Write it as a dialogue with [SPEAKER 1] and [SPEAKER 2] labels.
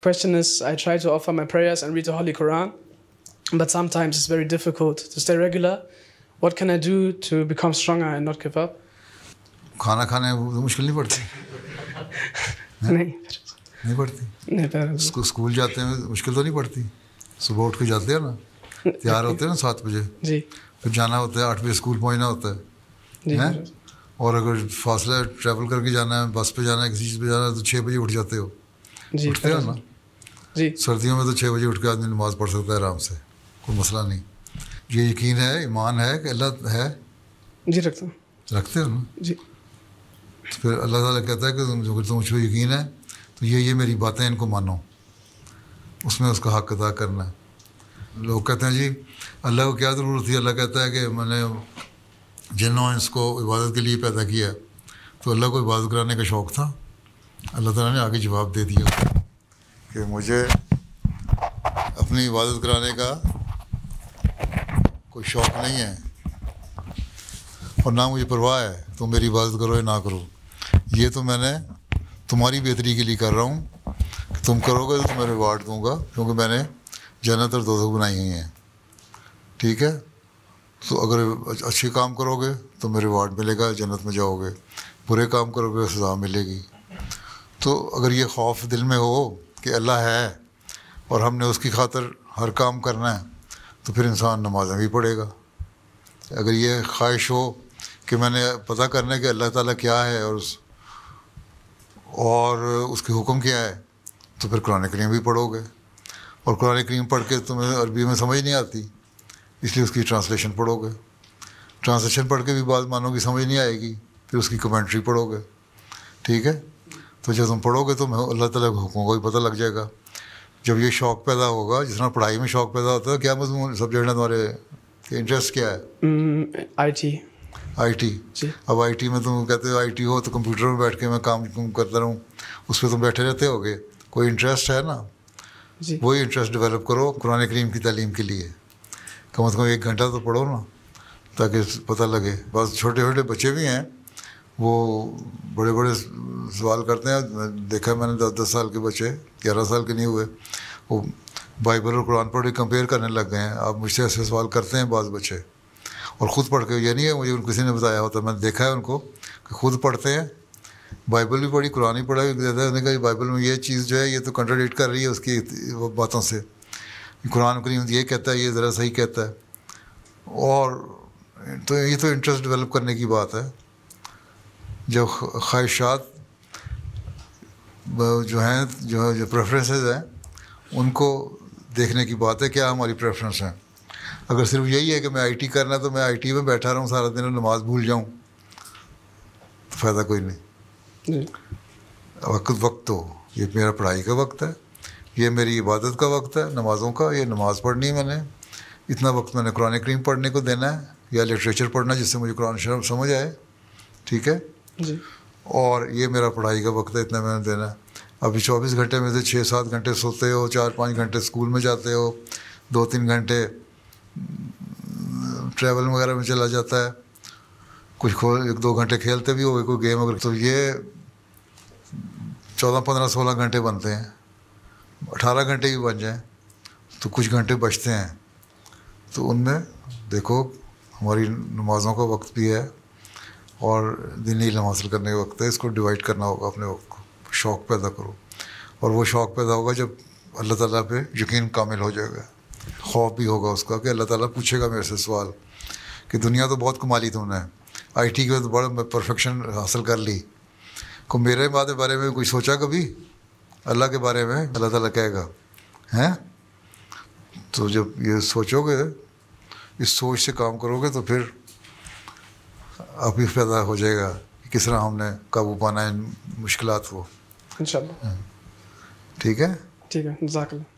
[SPEAKER 1] Question is, I try to offer my prayers and read the Holy Quran, but sometimes it's very difficult to stay regular. What can I do to become stronger and not give up?
[SPEAKER 2] کھانا کھانے میں مشکل نہیں پڑتی؟ نہیں پڑتی. School جاتے ہیں مشکل تو نہیں پڑتی؟ صبح اٹھ کے جاتے ہیں نا, تیار ہوتے ہیں نا 7 بجے, پھر جانا ہوتا ہے 8 بجے اسکول پہنچنا ہوتا ہے, اور اگر فاصلہ ٹریول کر کے جانا ہے, بس پہ جانا ہے, کسی چیز پہ جانا ہے تو 6 بجے اٹھ جاتے ہو, اٹھتے ہو نا. سردیوں میں تو 6 بجے اٹھ کے آدمی نماز پڑھ سکتا ہے آرام سے, کوئی مسئلہ نہیں. یہ یقین ہے, ایمان ہے کہ اللہ ہے.
[SPEAKER 1] جی رکھتا ہوں.
[SPEAKER 2] رکھتے ہو نا؟
[SPEAKER 1] جی.
[SPEAKER 2] تو پھر اللہ تعالیٰ کہتا ہے کہ اگر تم مجھ پہ یقین ہے تو یہ میری باتیں ان کو مانو, اس میں اس کا حق ادا کرنا ہے. لوگ کہتے ہیں جی اللہ کو کیا ضرورت تھی؟ اللہ کہتا ہے کہ میں نے جنوں انس کو عبادت کے لیے پیدا کیا, تو اللہ کو عبادت کرانے کا شوق تھا. اللہ تعالیٰ نے آگے جواب دے دیا کہ مجھے اپنی عبادت کرانے کا کوئی شوق نہیں ہے, اور نہ مجھے پرواہ ہے تم میری عبادت کرو یا نہ کرو. یہ تو میں نے تمہاری بہتری کے لیے کر رہا ہوں کہ تم کرو گے تو تمہیں ریوارڈ دوں گا, کیونکہ میں نے جنت اور دوزخ بنائی ہوئی ہیں. ٹھیک ہے, تو اگر اچھے کام کرو گے تو میں ریوارڈ ملے گا, جنت میں جاؤ گے. برے کام کرو گے سزا ملے گی. تو اگر یہ خوف دل میں ہو کہ اللہ ہے اور ہم نے اس کی خاطر ہر کام کرنا ہے, تو پھر انسان نمازیں بھی پڑھے گا. اگر یہ خواہش ہو کہ میں نے پتہ کرنا ہے کہ اللہ تعالیٰ کیا ہے اور اس کے حکم کیا ہے, تو پھر قرآن کریم بھی پڑھو گے. اور قرآن کریم پڑھ کے تمہیں عربی میں سمجھ نہیں آتی, اس لیے اس کی ٹرانسلیشن پڑھو گے. ٹرانسلیشن پڑھ کے بھی بعض معنوں کی سمجھ نہیں آئے گی, پھر اس کی کمنٹری پڑھو گے. ٹھیک ہے, تو جب تم پڑھو گے تو اللہ تعالیٰ کے حکموں کو بھی پتہ لگ جائے گا. جب یہ شوق پیدا ہوگا, جس طرح پڑھائی میں شوق پیدا ہوتا ہے, کیا مضمون سبجیکٹ ہے تمہارے, انٹرسٹ کیا ہے؟ I T. اب آئی ٹی میں تم کہتے ہو آئی ٹی ہو تو کمپیوٹر میں بیٹھ کے میں کام کرتا رہوں, اس پہ تم بیٹھے رہتے ہو گے. کوئی انٹرسٹ ہے نا, وہی انٹرسٹ ڈیولپ کرو قرآن کریم کی تعلیم کے لیے. کم از کم 1 گھنٹہ تو پڑھو نا, تاکہ پتہ لگے. بس چھوٹے چھوٹے بچے بھی ہیں, وہ بڑے بڑے سوال کرتے ہیں. دیکھا میں نے 10 سال کے بچے, 11 سال کے نہیں ہوئے, وہ بائبل اور قرآن پڑھ کے کمپیئر کرنے لگ گئے ہیں. آپ مجھ سے ایسے سوال کرتے ہیں بعض بچے, اور خود پڑھ کے, یہ نہیں ہے مجھے کسی نے بتایا ہوتا, میں نے دیکھا ہے ان کو کہ خود پڑھتے ہیں. بائبل بھی پڑھی, قرآن بھی پڑھا, انہوں نے کہا بائبل میں یہ چیز جو ہے یہ تو کنٹراڈکٹ کر رہی ہے اس کی باتوں سے, قرآن کریم یہ کہتا ہے, یہ ذرا صحیح کہتا ہے. اور تو یہ تو انٹرسٹ ڈیولپ کرنے کی بات ہے. جو خواہشات جو ہیں, جو پریفرنسز ہیں, ان کو دیکھنے کی بات ہے, کیا ہماری پریفرنس ہیں. اگر صرف یہی ہے کہ میں آئی ٹی کرنا ہے تو میں آئی ٹی میں بیٹھا رہوں سارا دن اور نماز بھول جاؤں, تو فائدہ کوئی نہیں. وقت تو یہ میرا پڑھائی کا وقت ہے, یہ میری عبادت کا وقت ہے, نمازوں کا. یہ نماز پڑھنی ہے میں نے, اتنا وقت میں نے قرآن کریم پڑھنے کو دینا ہے, یا لٹریچر پڑھنا جس سے مجھے قرآن شریف سمجھ آئے. ٹھیک ہے
[SPEAKER 1] جی.
[SPEAKER 2] اور یہ میرا پڑھائی کا وقت ہے, اتنا میں نے دینا ہے. ابھی 24 گھنٹے میں سے 6-7 گھنٹے سوتے ہو, 4-5 گھنٹے اسکول میں جاتے ہو, 2-3 گھنٹے ٹریول وغیرہ میں چلا جاتا ہے, کچھ 1-2 گھنٹے کھیلتے بھی ہو کوئی گیم وغیرہ, تو یہ 14-15-16 گھنٹے بنتے ہیں. 18 گھنٹے بھی بن جائیں تو کچھ گھنٹے بچتے ہیں. تو ان میں دیکھو ہماری نمازوں کا وقت بھی ہے اور دینی علم حاصل کرنے کا وقت ہے. اس کو ڈیوائڈ کرنا ہوگا اپنے وقت کو. شوق پیدا کرو, اور وہ شوق پیدا ہوگا جب اللہ تعالیٰ پہ یقین کامل ہو جائے گا. خوف بھی ہوگا اس کا کہ اللہ تعالیٰ پوچھے گا میرے سے سوال کہ دنیا تو بہت کما لی تم نے, آئی ٹی کے تو بڑا پرفیکشن حاصل کر لی, کو میرے بارے میں کوئی سوچا کبھی؟ اللہ کے بارے میں اللہ تعالیٰ کہے گا ہیں. تو جب یہ سوچو گے, اس سوچ سے کام کرو گے, تو پھر آپ ہی پیدا ہو جائے گا کہ کس طرح ہم نے قابو پانا ہے ان مشکلات کو.
[SPEAKER 1] انشاءاللہ.
[SPEAKER 2] ٹھیک ہے.
[SPEAKER 1] ٹھیک ہے, جزاک اللہ.